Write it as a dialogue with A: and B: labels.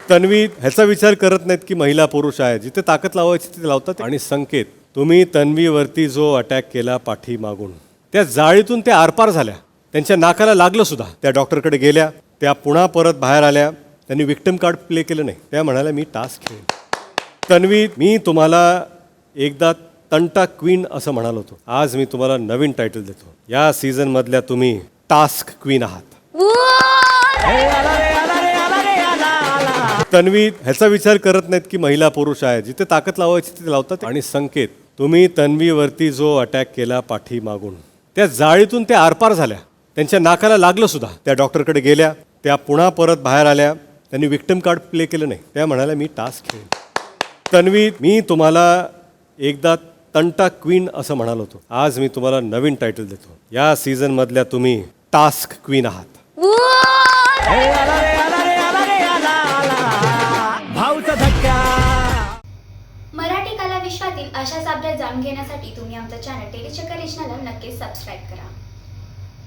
A: तन्वी ह्याचा विचार करत नाहीत की महिला पुरुष आहे, जिथे ताकद लावायची तिथे लावतात. आणि संकेत, तुम्ही तन्वीवरती जो अटॅक केला पाठीमागून, त्या जाळीतून त्या आरपार झाल्या, त्यांच्या नाकाला लागलं सुद्धा. त्या डॉक्टरकडे गेल्या, त्या पुन्हा परत बाहेर आल्या. त्यांनी विक्टिम कार्ड प्ले केलं नाही. त्या म्हणाल्या मी टास्क खेळेन. तन्वी, मी तुम्हाला एकदा तंटा क्वीन असं म्हणालो होतो. आज मी तुम्हाला नवीन टायटल देतो. या सीझन मधल्या तुम्ही टास्क क्वीन आहात. तन्वी ह्याचा विचार करत नाहीत की महिला पुरुष आहे, जिथे ताकद लावायची तिथे लावतात. आणि संकेत, तुम्ही तन्वीवरती जो अटॅक केला पाठीमागून, त्या जाळीतून त्या आरपार झाल्या, त्यांच्या नाकाला लागलं सुद्धा. त्या डॉक्टरकडे गेल्या, त्या पुन्हा परत बाहेर आल्या. त्यांनी विक्टिम कार्ड प्ले केलं नाही. त्या म्हणाल्या मी टास्क खेळेन. तन्वी, मी तुम्हाला एकदा तंटा क्वीन असं म्हणालो होतो. आज मी तुम्हाला नवीन टायटल देतो. या सीझन मधल्या तुम्ही टास्क क्वीन आहात.
B: मराठी कला विश्वातील अशाच अपडेट जाणून घेण्यासाठी तुम्ही आमचं चॅनल टेलीचक्कर रिजनला नक्कीच सबस्क्राईब करा.